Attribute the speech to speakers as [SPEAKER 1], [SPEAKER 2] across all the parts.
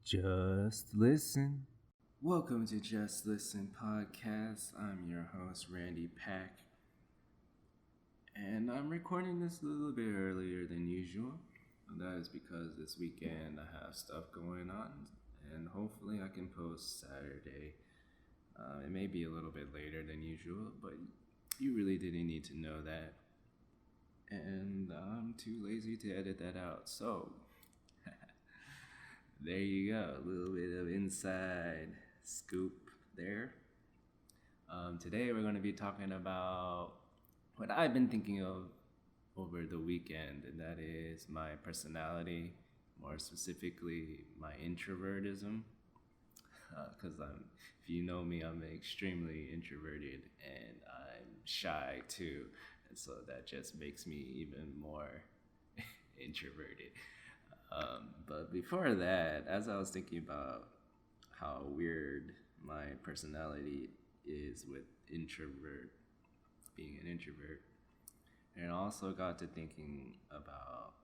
[SPEAKER 1] Just listen. Welcome to Just Listen Podcast. I'm your host, Randy Pack, and I'm recording this a little bit earlier than usual. And that is because this weekend I have stuff going on, and hopefully I can post Saturday. It may be a little bit later than usual, but you really didn't need to know that. And I'm too lazy to edit that out, so there you go, a little bit of inside scoop there. Today we're going to be talking about what I've been thinking of over the weekend, and that is my personality, more specifically my introvertism. Because if you know me, I'm extremely introverted and I'm shy too, and so that just makes me even more introverted. But before that, as I was thinking about how weird my personality is with being an introvert, and I also got to thinking about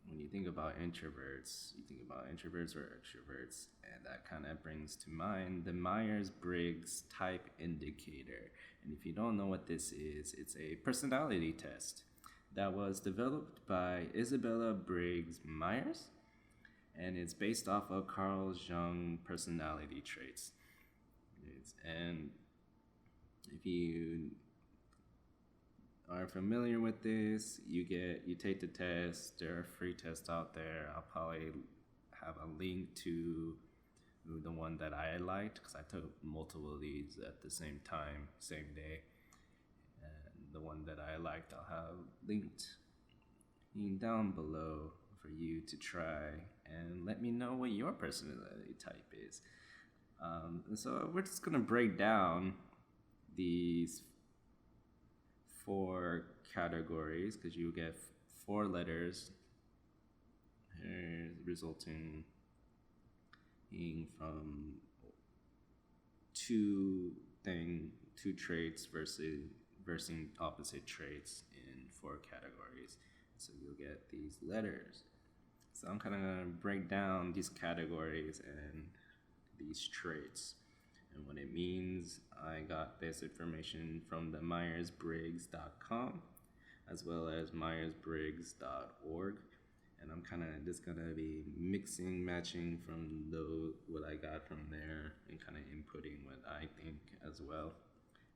[SPEAKER 1] when you think about introverts, you think about introverts or extroverts, and that kind of brings to mind the Myers-Briggs Type Indicator. And if you don't know what this is, it's a personality test that was developed by Isabella Briggs Myers, and it's based off of Carl Jung personality traits. And if you are familiar with this, you take the test. There are free tests out there. I'll probably have a link to the one that I liked because I took multiple of these at the same time, same day. And the one that I liked, I'll have linked down below for you to try and let me know what your personality type is. And so we're just going to break down these 4 categories because you get 4 letters resulting from two traits versus opposite traits in 4 categories. So you'll get these letters. So I'm kind of going to break down these categories and these traits and what it means. I got this information from the myersbriggs.com as well as myersbriggs.org, and I'm kind of just gonna be matching from what I got from there and kind of inputting what I think as well.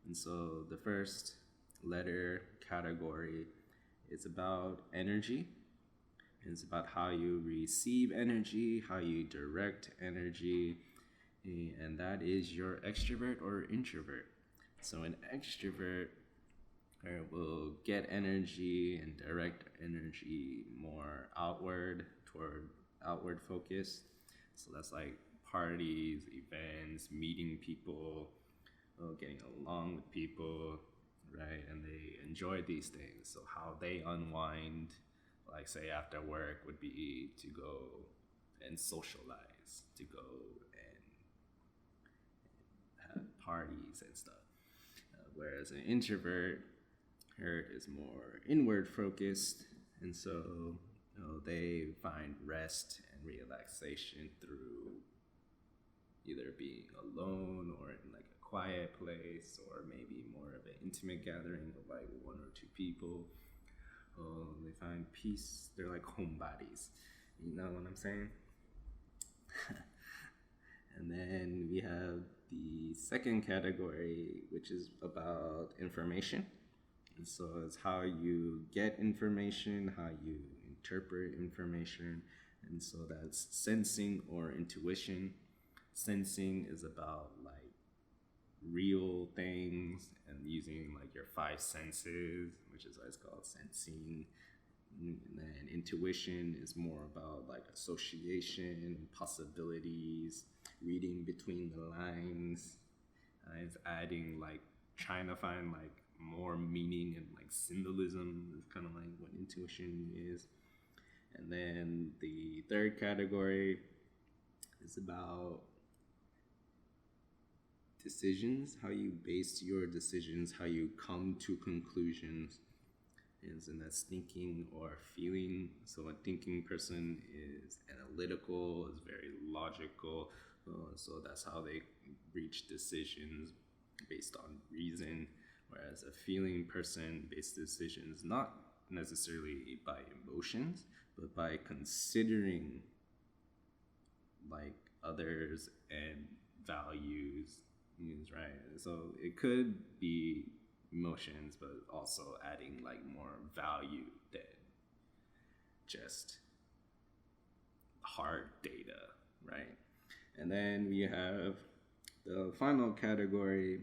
[SPEAKER 1] And so the first letter category is about energy. It's about how you receive energy, how you direct energy, and that is your extrovert or introvert. So an extrovert will get energy and direct energy more toward outward focus. So that's like parties, events, meeting people, getting along with people, right? And they enjoy these things. So how they unwind, like say after work, would be to go and socialize, to go and have parties and stuff. Whereas an introvert is more inward focused, and so they find rest and relaxation through either being alone or in like a quiet place, or maybe more of an intimate gathering of like 1 or 2 people. They find peace. They're like homebodies. You know what I'm saying? And then we have the second category, which is about information. And so it's how you get information, how you interpret information. And so that's sensing or intuition. Sensing is about like real things and using like your 5 senses, which is why it's called sensing. And then intuition is more about like association, possibilities, reading between the lines. It's adding like trying to find like more meaning and like symbolism is kind of like what intuition is. And then the third category is about decisions, how you base your decisions, how you come to conclusions. and that's thinking or feeling. So a thinking person is analytical, is very logical. So that's how they reach decisions based on reason. Whereas a feeling person based decisions not necessarily by emotions, but by considering like others and values, right? So it could be emotions, but also adding like more value than just hard data, right? And then we have the final category,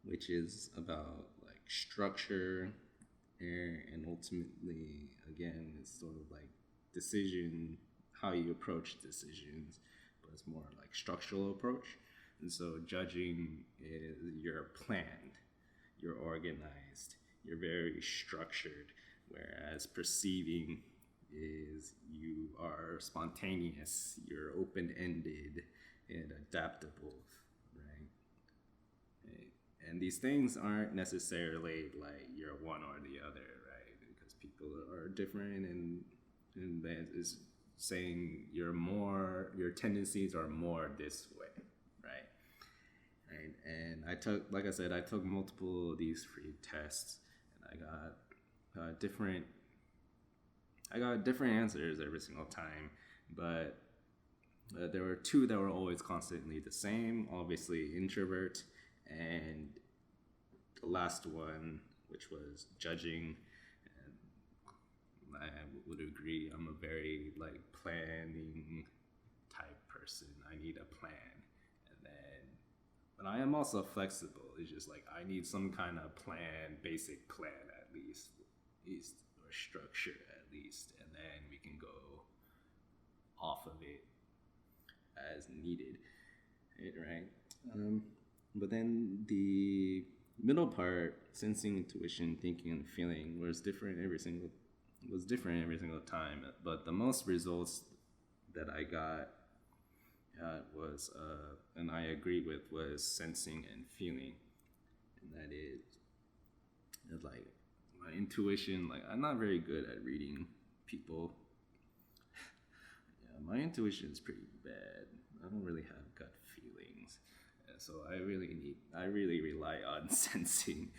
[SPEAKER 1] which is about like structure, and ultimately, again, it's sort of like decision, how you approach decisions, but it's more like structural approach. And so judging is you're planned, you're organized, you're very structured, whereas perceiving is you are spontaneous, you're open-ended and adaptable, right? And these things aren't necessarily like you're one or the other, right? Because people are different, and that is saying your tendencies are more this way, right? Right. And like I said, I took multiple of these free tests, and I got different answers every single time, but there were two that were always constantly the same. Obviously, introvert, and the last one, which was judging. And I would agree. I'm a very like planning type person. I need a plan, and then, but I am also flexible. It's just like I need some kind of plan, basic plan at least, or structure at least, and then we can go off of it as needed, right? But then the middle part, sensing, intuition, thinking, and feeling, was different every single time. But the most results that I got was, and I agree with, was sensing and feeling, and that is like my intuition. Like I'm not very good at reading people. Yeah, my intuition is pretty bad. I don't really have gut feelings, so I really rely on sensing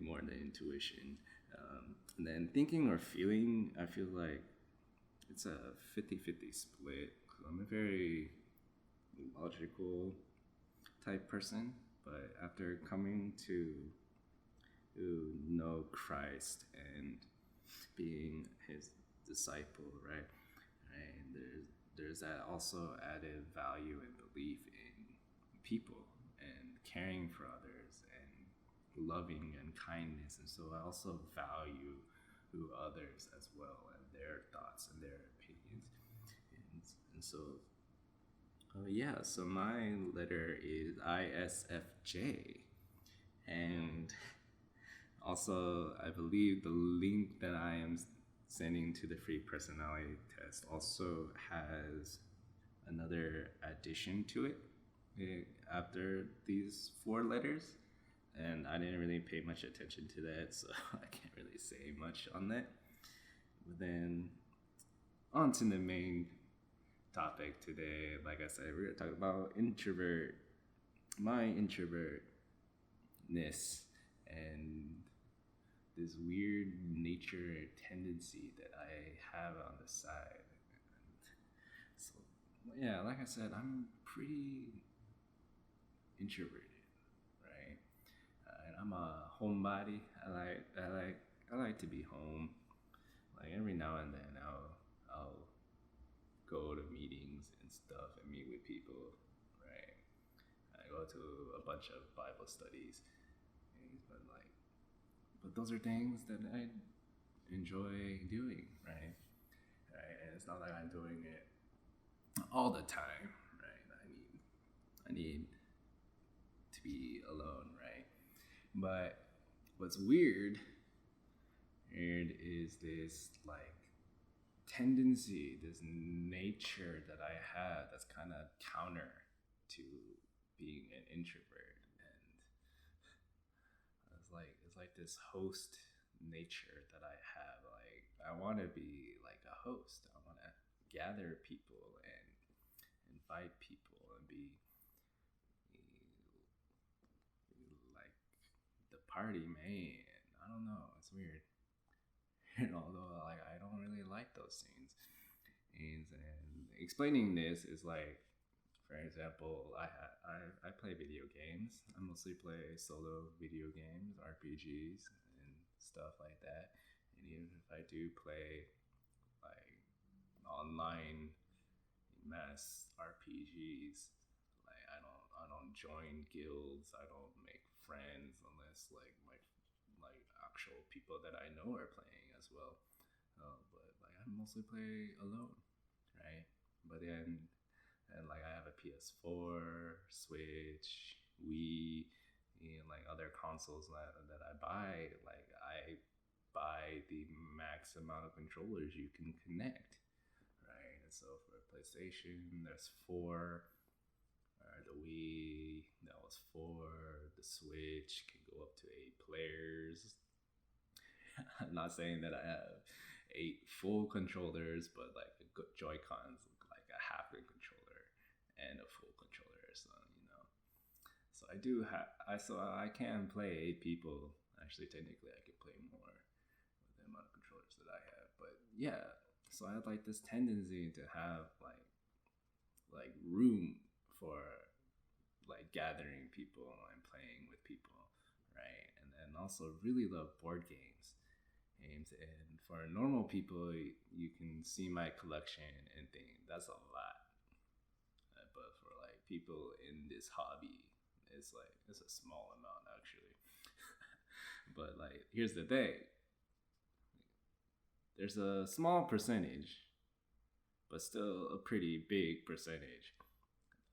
[SPEAKER 1] more than intuition. And then thinking or feeling, I feel like it's a 50-50 split. I'm a very logical type person, but after coming to know Christ and being his disciple, right? And there's that also added value and belief in people and caring for others and loving and kindness. And so I also value others as well, and their thoughts and their opinions. And so, yeah, so my letter is ISFJ. And also, I believe the link that I am sending to the free personality test also has another addition to it after these 4 letters. And I didn't really pay much attention to that, so I can't really say much on that. But then, on to the main topic today. Like I said, we're going to talk about my introvertness, and this weird nature tendency that I have on the side. And so, yeah, like I said, I'm pretty introverted. And I'm a homebody. I like to be home. Like every now and then, I'll go to meetings and stuff and meet with people. Right. I go to a bunch of Bible studies, but those are things that I enjoy doing. Right. And it's not like I'm doing it all the time. Right. I need to be alone. Right. But what's weird is this like tendency, this nature that I have that's kind of counter to being an introvert, and it's like this host nature that I have. Like I want to be like a host. I want to gather people and invite people and be like the party man. I don't know. It's weird. And although like I don't really like those things. And explaining this is like, for example, I play video games. I mostly play solo video games, RPGs, and stuff like that. And even if I do play like online mass RPGs, like I don't join guilds. I don't make friends unless like my like actual people that I know are playing as well. But like I mostly play alone, right? But then and like I have a PS4, Switch, Wii, and like other consoles that I buy. Like I buy the max amount of controllers you can connect, right? And so for PlayStation, there's four. The Wii, that was four. The Switch can go up to 8 players. I'm not saying that I have 8 full controllers, but like a good Joy Cons, like a half a controller and a full controller. So so I do have I can play 8 people. Actually, technically, I could play more with the amount of controllers that I have. But yeah, so I have like this tendency to have like room for like gathering people and playing with people, right? And then also really love board games. And for normal people, you can see my collection and think that's a lot. But for like people in this hobby, it's like it's a small amount actually. But like here's the thing: there's a small percentage, but still a pretty big percentage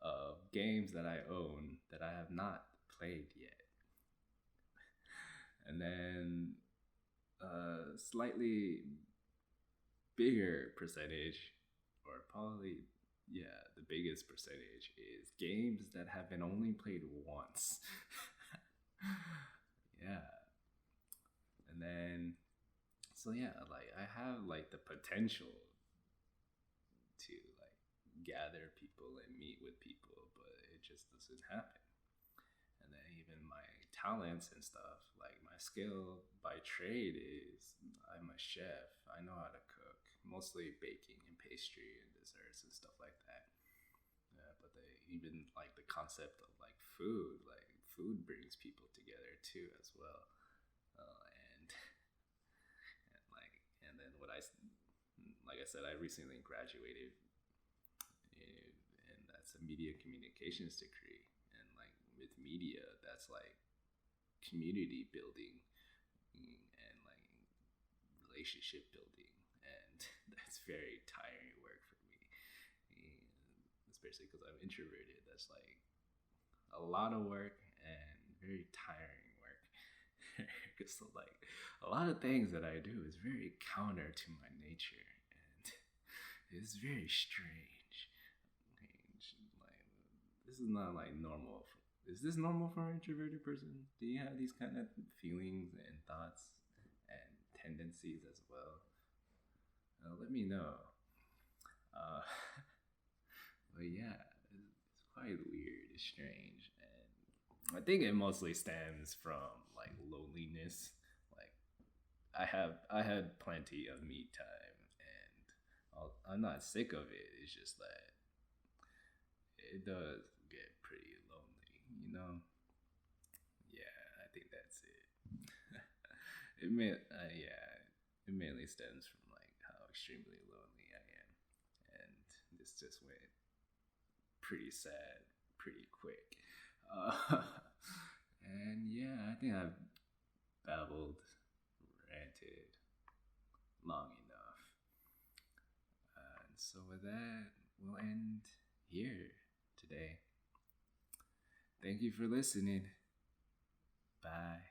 [SPEAKER 1] of games that I own that I have not played yet. And then a slightly bigger percentage, or probably, yeah, the biggest percentage is games that have been only played once. Yeah. And then, so yeah, like I have like the potential to like gather people and meet with people, but it just doesn't happen. And then even my talents and stuff, like my skill by trade is I'm a chef. I know how to cook, mostly baking and pastry and desserts and stuff like that. But even like the concept of like food brings people together too as well. And and then like I said, I recently graduated, and that's a media communications degree. And like with media, that's like community building and like relationship building, and that's very tiring work for me. And especially because I'm introverted, that's like a lot of work and very tiring work. So like a lot of things that I do is very counter to my nature, and it's very strange. Like this is not like normal. Is this normal for an introverted person? Do you have these kind of feelings and thoughts and tendencies as well? Let me know. Uh, but yeah, it's quite weird. It's strange, and I think it mostly stems from like loneliness. Like I had plenty of me time, and I'm not sick of it. It's just that it does get pretty lonely. Yeah, I think that's it. It mainly stems from like how extremely lonely I am, and this just went pretty sad pretty quick. Uh, and yeah, I think I've babbled, ranted long enough. And so with that, we'll end here today. Thank you for listening. Bye.